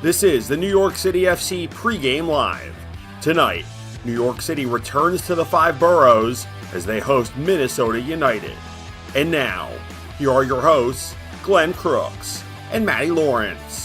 This is the New York City FC Pregame Live. Tonight, New York City returns to the five boroughs as they host Minnesota United. And now, here are your hosts, Glenn Crooks and Matty Lawrence.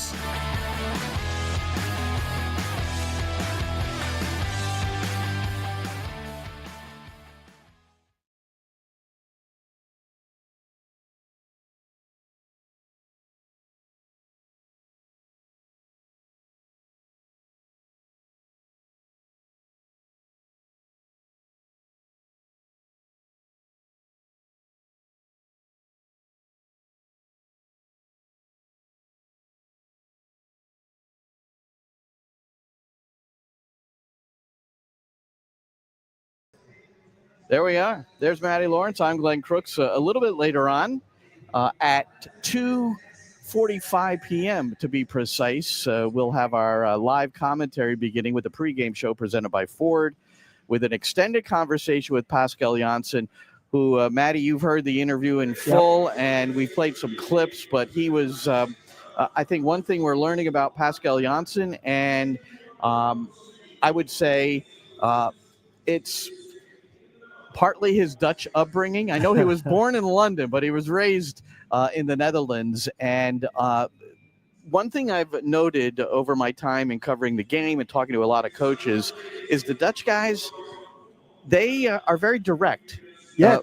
There we are. There's Matty Lawrence. I'm Glenn Crooks. A little bit later on at 2:45 p.m. to be precise. We'll have our live commentary beginning with the pregame show presented by Ford with an extended conversation with Pascal Janssen, who, Matty, you've heard the interview in full, and we've played some clips, but he was, I think one thing we're learning about Pascal Janssen, and I would say it's partly his Dutch upbringing. I know he was born in London, but he was raised in the Netherlands. And one thing I've noted over my time in covering the game and talking to a lot of coaches is the Dutch guys, they are very direct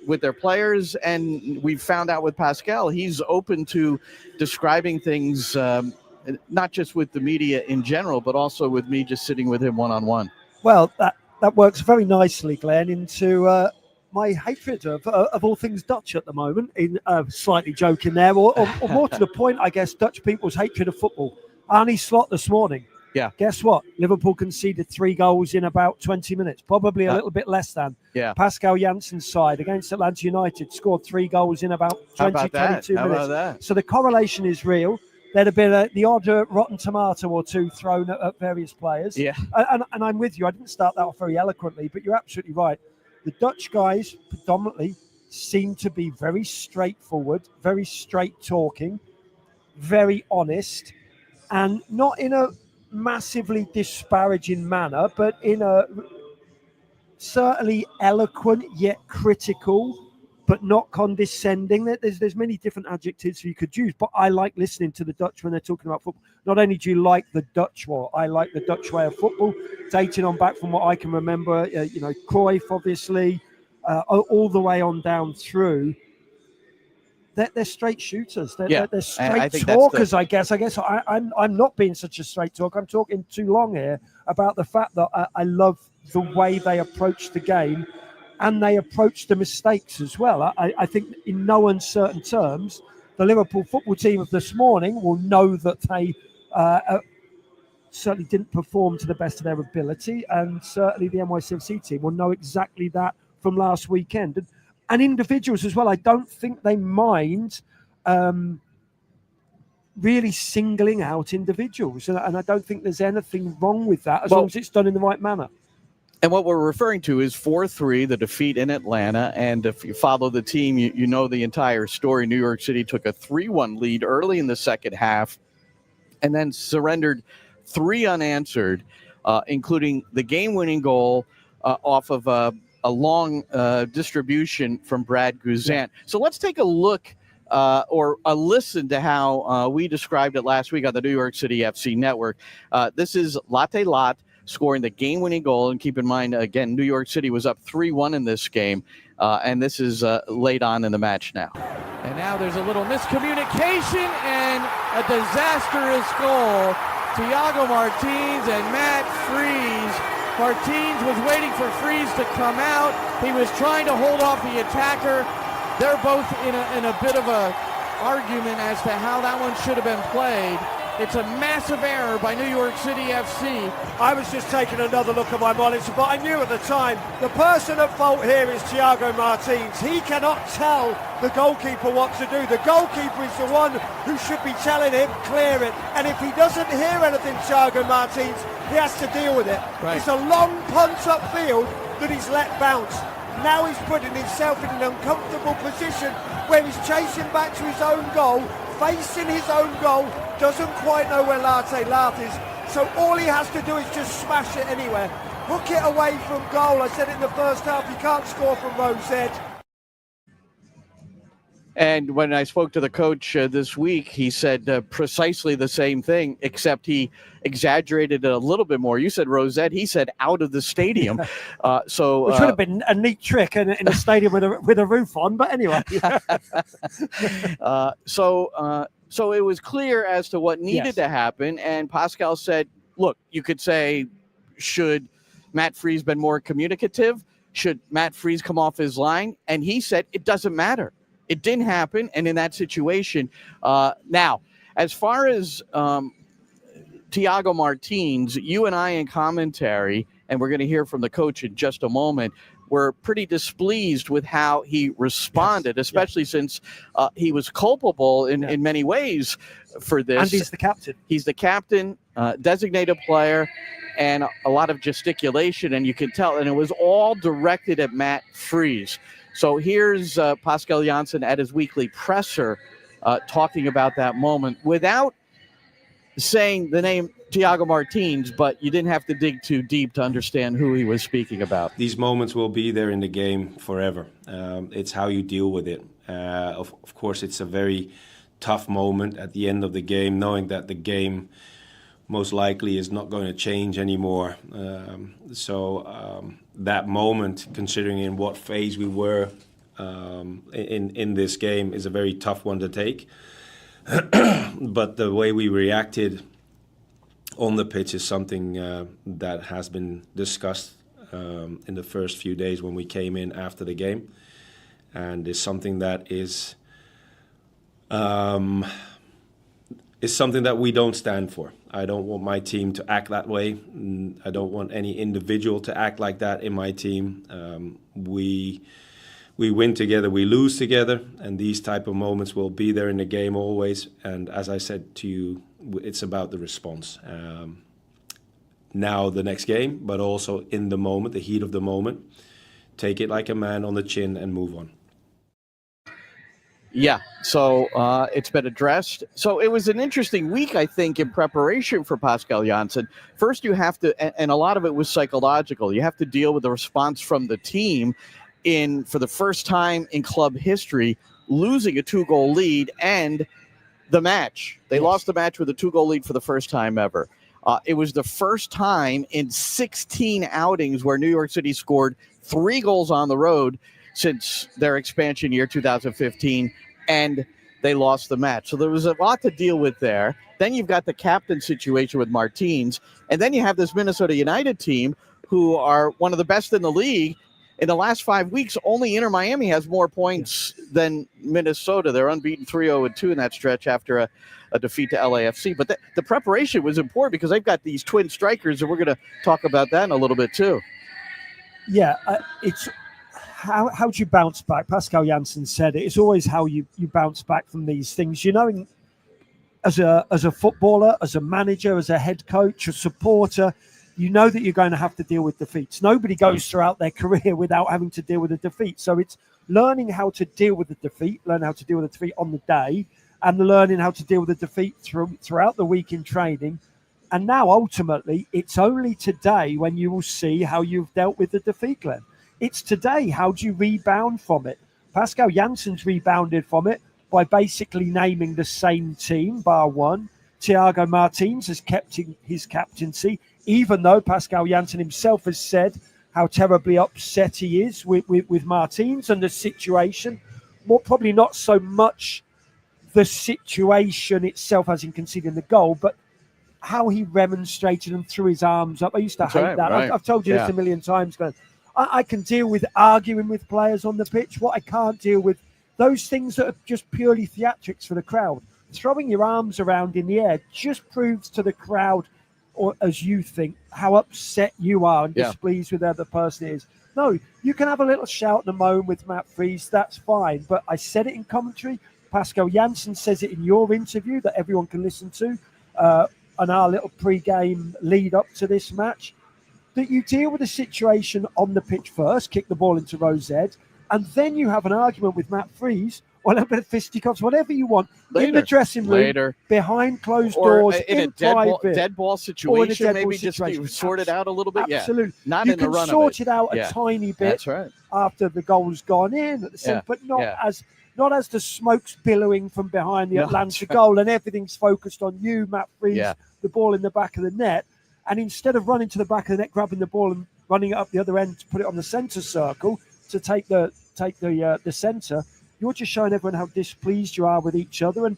with their players. And we've found out with Pascal, he's open to describing things, not just with the media in general, but also with me just sitting with him one-on-one. Well, that works very nicely, Glenn, into my hatred of all things Dutch at the moment, in slightly joking there, or more to the point, I guess, Dutch people's hatred of football. Arnie Slot this morning. Yeah. Guess what? Liverpool conceded 3 goals in about 20 minutes, probably a little bit less than. Yeah. Pascal Janssen's side against Atlanta United scored 3 goals in about 22 minutes. How about that? So the correlation is real. There'd have been the odd rotten tomato or two thrown at various players. Yeah. And I'm with you. I didn't start that off very eloquently, but you're absolutely right. The Dutch guys predominantly seem to be very straightforward, very straight talking, very honest, and not in a massively disparaging manner, but in a certainly eloquent yet critical, but not condescending. There's many different adjectives you could use, but I like listening to the Dutch when they're talking about football. Not only do you like the Dutch way, I like the Dutch way of football, dating on back from what I can remember, Cruyff, obviously, all the way on down through. They're straight shooters. They're straight talkers, I guess. I'm not being such a straight talker. I'm talking too long here about the fact that I love the way they approach the game. And they approach the mistakes as well. I think in no uncertain terms, the Liverpool football team of this morning will know that they certainly didn't perform to the best of their ability. And certainly the NYCFC team will know exactly that from last weekend. And individuals as well, I don't think they mind really singling out individuals. And I don't think there's anything wrong with that as long as it's done in the right manner. And what we're referring to is 4-3, the defeat in Atlanta. And if you follow the team, you know the entire story. New York City took a 3-1 lead early in the second half and then surrendered 3 unanswered, including the game-winning goal off of a long distribution from Brad Guzan. Yeah. So let's take a look or a listen to how we described it last week on the New York City FC Network. This is Latte Lot scoring the game-winning goal. And keep in mind, again, New York City was up 3-1 in this game. And this is late on in the match now. And now there's a little miscommunication and a disastrous goal. Thiago Martins and Matt Freese. Martins was waiting for Freese to come out. He was trying to hold off the attacker. They're both in a bit of a argument as to how that one should have been played. It's a massive error by New York City FC. I was just taking another look at my monitor, but I knew at the time the person at fault here is Thiago Martins. He cannot tell the goalkeeper what to do. The goalkeeper is the one who should be telling him, clear it. And if he doesn't hear anything, Thiago Martins, he has to deal with it. Right. It's a long punt upfield that he's let bounce. Now he's putting himself in an uncomfortable position where he's chasing back to his own goal, facing his own goal, doesn't quite know where Latte Lath is, so all he has to do is just smash it anywhere. Hook it away from goal. I said it in the first half, you can't score from Rosette. And when I spoke to the coach this week, he said precisely the same thing, except he exaggerated it a little bit more. You said Rosette, he said out of the stadium. Which would have been a neat trick in a stadium with a roof on, but anyway. So it was clear as to what needed to happen, and Pascal said, look, you could say, should Matt Freese been more communicative? Should Matt Freese come off his line? And he said, it doesn't matter. It didn't happen, and in that situation, now, as far as Thiago Martins, you and I in commentary, and we're going to hear from the coach in just a moment, were pretty displeased with how he responded, especially since he was culpable in many ways for this. And he's the captain. He's the captain, designated player, and a lot of gesticulation, and you can tell, and it was all directed at Matt Freese. So here's Pascal Janssen at his weekly presser talking about that moment without saying the name Thiago Martins, but you didn't have to dig too deep to understand who he was speaking about. These moments will be there in the game forever. It's how you deal with it. Of course, it's a very tough moment at the end of the game, knowing that the game most likely is not going to change anymore. That moment, considering in what phase we were in this game, is a very tough one to take. But the way we reacted on the pitch is something that has been discussed in the first few days when we came in after the game, and is something that is something that we don't stand for. I don't want my team to act that way. I don't want any individual to act like that in my team. We win together, we lose together, and these type of moments will be there in the game always. And as I said to you, it's about the response. Now the next game, but also in the moment, the heat of the moment, take it like a man on the chin and move on. Yeah, so it's been addressed. So it was an interesting week, I think, in preparation for Pascal Janssen. First, you have to, and a lot of it was psychological, you have to deal with the response from the team for the first time in club history, losing a 2-goal lead and the match. They lost the match with a 2-goal lead for the first time ever. It was the first time in 16 outings where New York City scored 3 goals on the road since their expansion year 2015, and they lost the match. So there was a lot to deal with there. Then you've got the captain situation with Martins, and then you have this Minnesota United team who are one of the best in the league. In the last 5 weeks, only Inter Miami has more points than Minnesota. They're unbeaten 3-0-2 in that stretch after a defeat to LAFC. But the preparation was important because they've got these twin strikers, and we're going to talk about that in a little bit too. Yeah, it's how do you bounce back? Pascal Janssen said it. It's always how you bounce back from these things. You know, as a footballer, as a manager, as a head coach, a supporter, you know that you're going to have to deal with defeats. Nobody goes throughout their career without having to deal with a defeat. So it's learning how to deal with the defeat, learn how to deal with the defeat on the day, and learning how to deal with the defeat throughout the week in training. And now, ultimately, it's only today when you will see how you've dealt with the defeat, Glenn. It's today. How do you rebound from it? Pascal Janssen's rebounded from it by basically naming the same team, bar one. Thiago Martins has kept his captaincy, even though Pascal Janssen himself has said how terribly upset he is with Martins and the situation. Probably not so much the situation itself as in conceding the goal, but how he remonstrated and threw his arms up. I used to hate that. Right. I've told you this a million times, Glenn. I can deal with arguing with players on the pitch. What I can't deal with, those things that are just purely theatrics for the crowd. Throwing your arms around in the air just proves to the crowd, or as you think, how upset you are and displeased with the other person is. No, you can have a little shout and a moan with Matt Freese. That's fine. But I said it in commentary. Pascal Janssen says it in your interview that everyone can listen to on our little pre-game lead up to this match, that you deal with the situation on the pitch first, kick the ball into Rosette, and then you have an argument with Matt Freese a bit of fisticuffs, whatever you want, in the dressing room, behind closed or doors, in a dead ball situation, maybe situation. just sort it out a little bit. Absolutely. Not you in the run can sort of it out a tiny bit. That's right. After the goal's gone in, at the center, but not as the smoke's billowing from behind the Atlanta goal and everything's focused on you, Matt Freese, the ball in the back of the net. And instead of running to the back of the net, grabbing the ball and running it up the other end to put it on the center circle to take the center, you're just showing everyone how displeased you are with each other and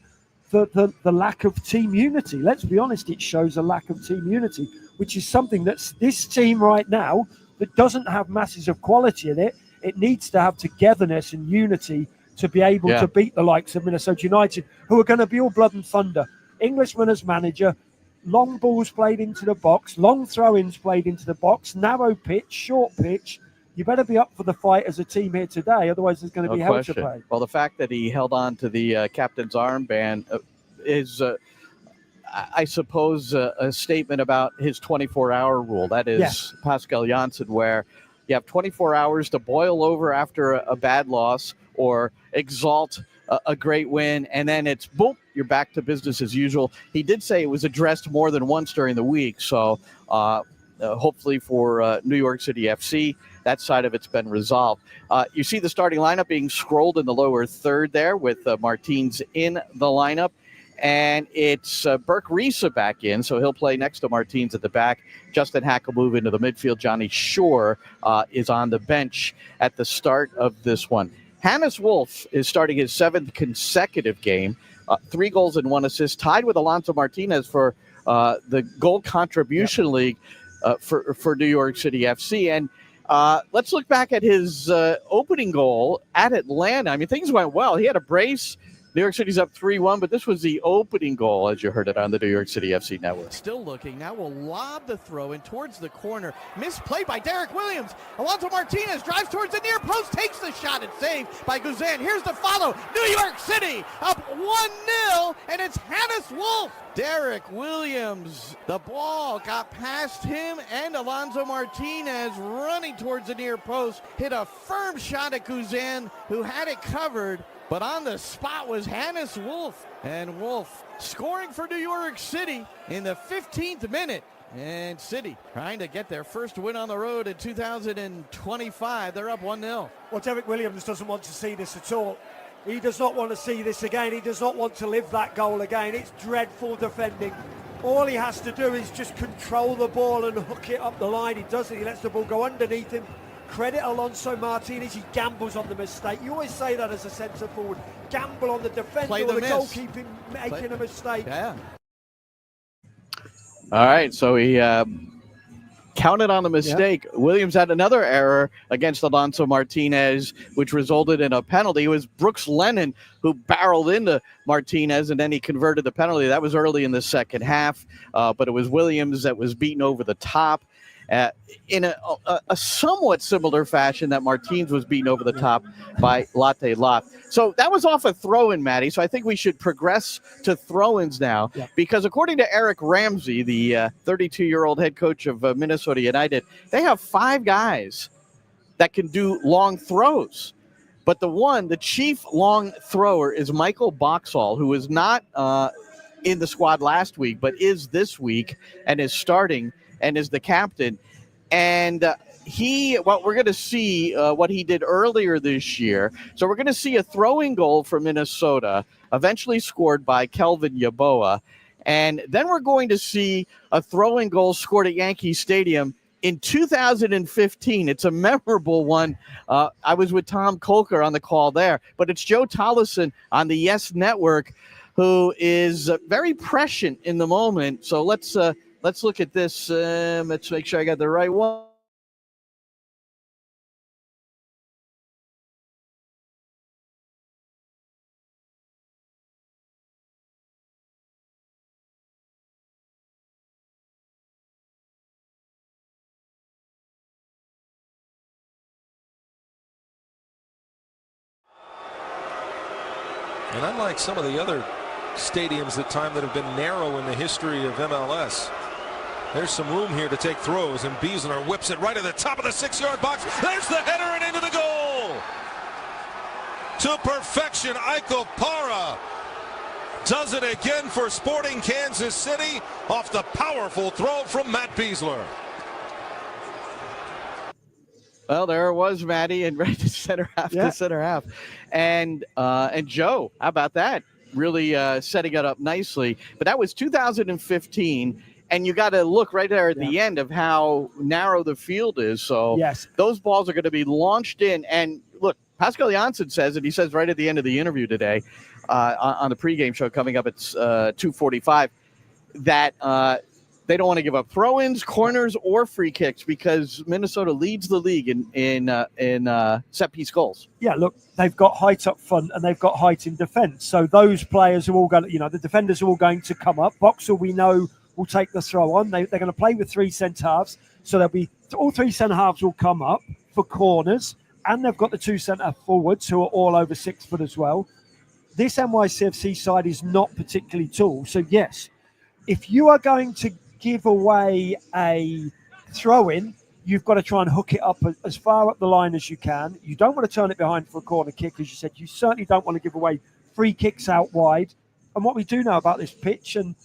the lack of team unity. Let's be honest, it shows a lack of team unity, which is something that's this team right now that doesn't have masses of quality in it. It needs to have togetherness and unity to be able to beat the likes of Minnesota United, who are going to be all blood and thunder. Englishman as manager, long balls played into the box, long throw-ins played into the box, narrow pitch, short pitch. You better be up for the fight as a team here today, otherwise there's going to be hell to pay. Well, the fact that he held on to the captain's armband is, I suppose, a statement about his 24-hour rule. That is Pascal Janssen, where you have 24 hours to boil over after a bad loss or exalt a great win, and then it's boom, you're back to business as usual. He did say it was addressed more than once during the week, so hopefully for New York City FC, that side of it's been resolved. You see the starting lineup being scrolled in the lower third there with Martins in the lineup, and it's Burke Risa back in, so he'll play next to Martins at the back. Justin Hack will move into the midfield. Johnny Shore is on the bench at the start of this one. Hannes Wolf is starting his 7th consecutive game, 3 goals and 1 assist, tied with Alonso Martinez for the goal contribution league for New York City FC. And let's look back at his opening goal at Atlanta. I mean, things went well. He had a brace. New York City's up 3-1, but this was the opening goal, as you heard it on the New York City FC network. Still looking. Now will lob the throw in towards the corner. Misplayed by Derek Williams. Alonso Martinez drives towards the near post, takes the shot and saved by Guzan. Here's the follow. New York City up 1-0, and it's Hannes Wolf. Derek Williams, the ball got past him and Alonso Martinez running towards the near post. Hit a firm shot at Guzan, who had it covered. But on the spot was Hannes Wolf. And Wolf scoring for New York City in the 15th minute. And City trying to get their first win on the road in 2025. They're up 1-0. Well, Derek Williams doesn't want to see this at all. He does not want to see this again. He does not want to live that goal again. It's dreadful defending. All he has to do is just control the ball and hook it up the line. He doesn't. He lets the ball go underneath him. Credit Alonso Martinez, he gambles on the mistake. You always say that as a centre forward. Gamble on the defender or the goalkeeper making a mistake. Yeah. All right, so he counted on the mistake. Yeah. Williams had another error against Alonso Martinez, which resulted in a penalty. It was Brooks Lennon who barreled into Martinez, and then he converted the penalty. That was early in the second half, but it was Williams that was beaten over the top. In a somewhat similar fashion that Martins was beaten over the top by Latte Lot. So that was off a throw-in, Matty. So I think we should progress to throw-ins now because according to Eric Ramsey, the 32-year-old head coach of Minnesota United, they have 5 guys that can do long throws. But the chief long thrower is Michael Boxall, who was not in the squad last week, but is this week and is starting and is the captain. And we're going to see what he did earlier this year. So we're going to see a throwing goal for Minnesota, eventually scored by Kelvin Yeboah. And then we're going to see a throwing goal scored at Yankee Stadium in 2015. It's a memorable one. I was with Tom Kolker on the call there, but it's Joe Tollison on the Yes Network, who is very prescient in the moment. So let's look at this. Let's make sure I got the right one. And unlike some of the other stadiums that have been narrow in the history of MLS, there's some room here to take throws, and Biesler whips it right at the top of the 6-yard box. There's the header and into the goal. to perfection. Eichel Para does it again for Sporting Kansas City off the powerful throw from Matt Besler. Well, there it was, Matty, and right to center half to center half. And Joe, how about that? Really setting it up nicely. But that was 2015, and you got to look right there at the end of how narrow the field is. So those balls are going to be launched in. And look, Pascal Janssen says, and he says right at the end of the interview today on the pregame show coming up at 2:45, that they don't want to give up throw-ins, corners, or free kicks because Minnesota leads the league in set-piece goals. Yeah, look, they've got height up front and they've got height in defence. So those players are all going to, the defenders are all going to come up. Boxall, we know, will take the throw on. They're going to play with three centre-halves. So there'll be all three centre-halves will come up for corners. And they've got the two centre-forwards who are all over 6 foot as well. This NYCFC side is not particularly tall. So, yes, if you are going to give away a throw-in, you've got to try and hook it up as far up the line as you can. You don't want to turn it behind for a corner kick, as you said. You certainly don't want to give away free kicks out wide. And what we do know about this pitch, and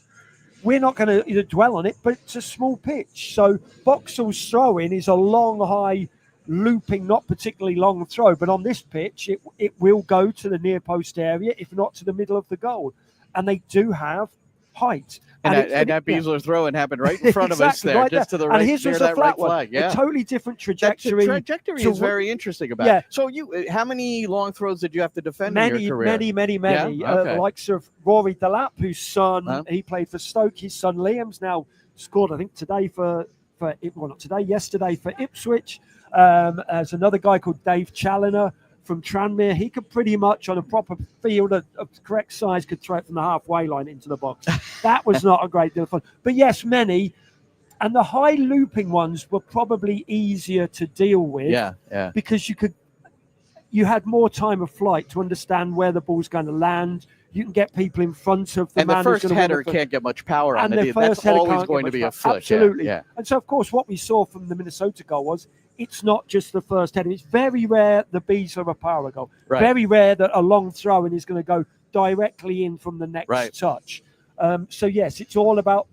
we're not going to dwell on it, but it's a small pitch. So Boxall's throw-in is a long, high, looping, not particularly long throw. But on this pitch, it will go to the near post area, if not to the middle of the goal. And they do have height. And that Besler throw-in happened right in front of us there, right just there. To the right, and his was a flat one. Flag. Yeah. A totally different trajectory. The trajectory is very interesting about it. So how many long throws did you have to defend in your career? Many. The likes of Rory Delap, whose son, he played for Stoke. His son Liam's now scored, I think, today yesterday for Ipswich. There's another guy called Dave Challoner from Tranmere. He could pretty much, on a proper field of correct size, could throw it from the halfway line into the box. That was not a great deal of fun. But yes, many. And the high looping ones were probably easier to deal with. Because you had more time of flight to understand where the ball's going to land. You can get people in front of the man. And the first header can't get much power on it. That's always going to be a flick. Absolutely. Yeah. And so, of course, what we saw from the Minnesota goal was it's not just the first header. It's very rare the Besler a power goal. Right. Very rare that a long throw-in is going to go directly in from the next touch. So, yes, it's all about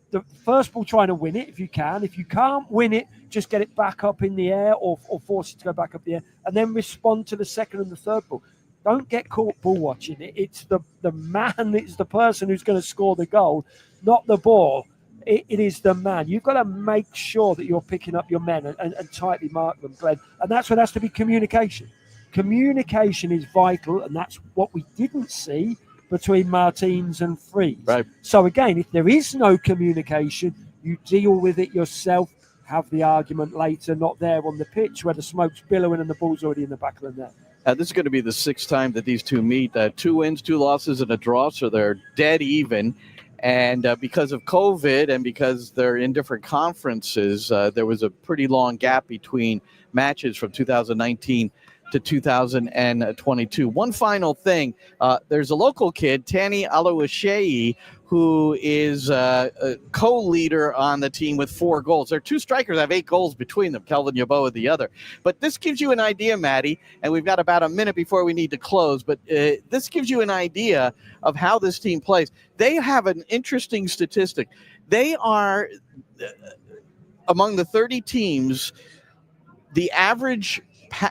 the first ball trying to win it if you can. If you can't win it, just get it back up in the air or force it to go back up the air and then respond to the second and the third ball. Don't get caught ball watching it. It's the man, it's the person who's going to score the goal, not the ball. It is the man. You've got to make sure that you're picking up your men and tightly mark them, Glenn. And that's what has to be communication. Communication is vital, and that's what we didn't see between Martins and Freeze. Right. So, again, if there is no communication, you deal with it yourself, have the argument later, not there on the pitch where the smoke's billowing and the ball's already in the back of the net. This is going to be the 6th time that these two meet. 2 wins, 2 losses, and a draw, so they're dead even. And because of COVID and because they're in different conferences, there was a pretty long gap between matches from 2019 to 2022. One final thing, there's a local kid, Tani Aluashei, who is a co-leader on the team with 4 goals. There are 2 strikers, have 8 goals between them, Kelvin Yeboah the other. But this gives you an idea, Matty, and we've got about a minute before we need to close, but this gives you an idea of how this team plays. They have an interesting statistic. They are, among the 30 teams, the average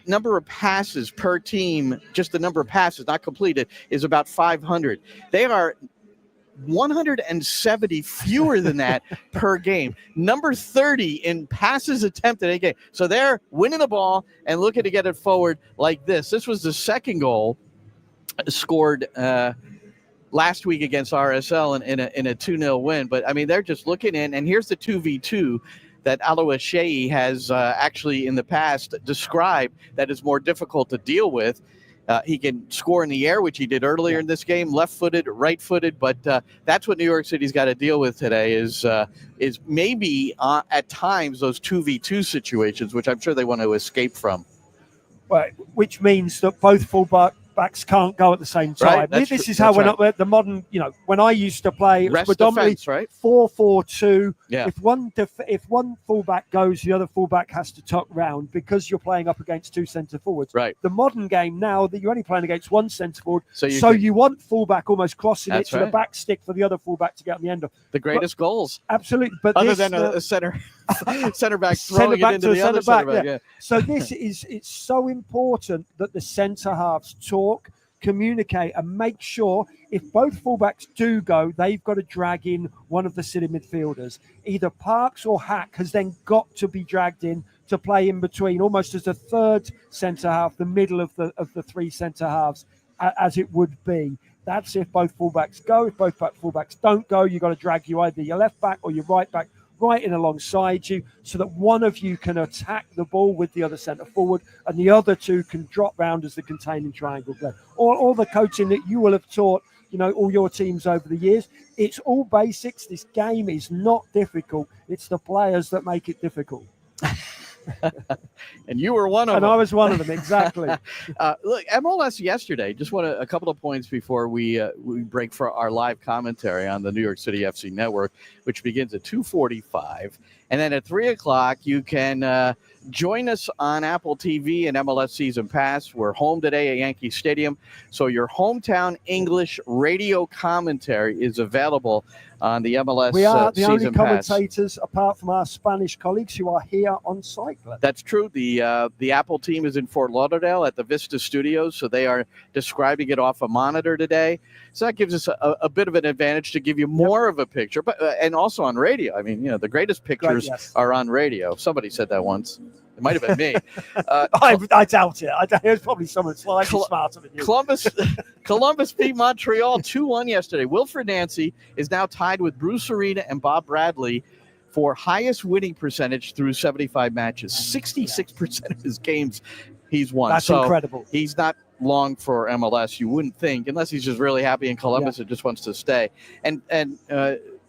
number of passes per team, just the number of passes not completed, is about 500. They are 170 fewer than that per game. Number 30 in passes attempted a game. So they're winning the ball and looking to get it forward like this. This was the second goal scored last week against RSL in a 2-0 win. But, I mean, they're just looking in. And here's the 2v2 that Aluashei has actually in the past described that is more difficult to deal with. He can score in the air, which he did earlier in this game, left-footed, right-footed, but that's what New York City's got to deal with today is maybe at times those 2v2 situations, which I'm sure they want to escape from. Right, which means that both fullback left-backs can't go at the same time. Right, This is how the modern, when I used to play, it was Rest predominantly defense, right? 4-4-2. Yeah. If one fullback goes, the other fullback has to tuck round because you're playing up against two centre forwards. Right. The modern game now that you're only playing against one centre forward, so you want fullback almost crossing it to right. the back stick for the other fullback to get on the end of. The greatest goals. Absolutely. But other than a center back throwing it into the other centre back. Yeah. So it's so important that the centre halves talk, communicate, and make sure if both fullbacks do go, they've got to drag in one of the sitting midfielders. Either Parks or Hack has then got to be dragged in to play in between, almost as a third centre half, the middle of the three centre halves, as it would be. That's if both fullbacks go. If both fullbacks don't go, you've got to drag you either your left back or your right back right in alongside you, so that one of you can attack the ball with the other centre forward and the other two can drop round as the containing triangle play. All the coaching that you will have taught, all your teams over the years, it's all basics. This game is not difficult. It's the players that make it difficult. And you were one of them. And I was one of them, exactly. Look, MLS yesterday, just want a couple of points before we break for our live commentary on the New York City FC Network, which begins at 2:45. And then at 3 o'clock, you can join us on Apple TV and MLS Season Pass. We're home today at Yankee Stadium. So your hometown English radio commentary is available on the MLS We are the Season only Pass. commentators, apart from our Spanish colleagues, who are here on site. That's true. The Apple team is in Fort Lauderdale at the Vista Studios, so they are describing it off a monitor today. So that gives us a bit of an advantage to give you more of a picture, but and also on radio. I mean, the greatest pictures are on radio. Somebody said that once. It might have been me. I doubt it. It's probably someone slightly smarter than you. Columbus beat Montreal 2-1 yesterday. Wilfred Nancy is now tied with Bruce Arena and Bob Bradley for highest winning percentage through 75 matches. 66% of his games he's won. That's incredible. He's not long for MLS, you wouldn't think, unless he's just really happy in Columbus and just wants to stay. And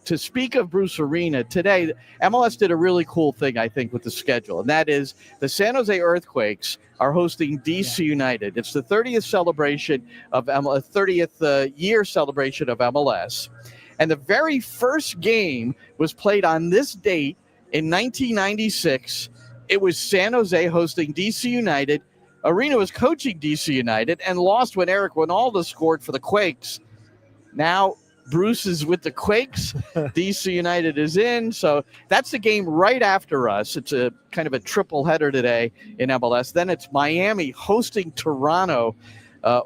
to speak of Bruce Arena, today, MLS did a really cool thing, I think, with the schedule, and that is the San Jose Earthquakes are hosting DC United. It's the 30th celebration of 30th year celebration of MLS. And the very first game was played on this date in 1996. It was San Jose hosting DC United. Arena was coaching DC United and lost when Eric Winalda scored for the Quakes. Now Bruce is with the Quakes. DC United is in. So that's the game right after us. It's a kind of a triple header today in MLS. Then it's Miami hosting Toronto,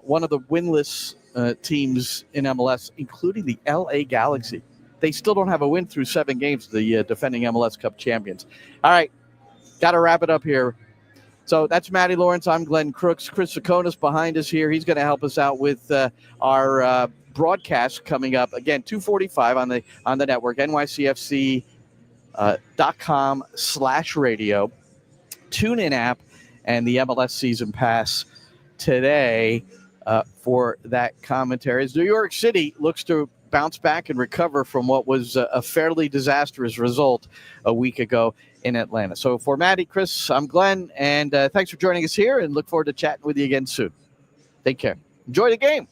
one of the winless teams in MLS, including the LA Galaxy. They still don't have a win through 7 games, the defending MLS Cup champions. All right, got to wrap it up here. So that's Matty Lawrence. I'm Glenn Crooks. Chris Sakonis behind us here. He's going to help us out with our broadcast coming up. Again, 2:45 on the network, nycfc.com/radio, TuneIn app, and the MLS Season Pass today for that commentary. As New York City looks to bounce back and recover from what was a fairly disastrous result a week ago in Atlanta. So for Matty, Chris, I'm Glenn, and thanks for joining us here, and look forward to chatting with you again soon. Take care. Enjoy the game.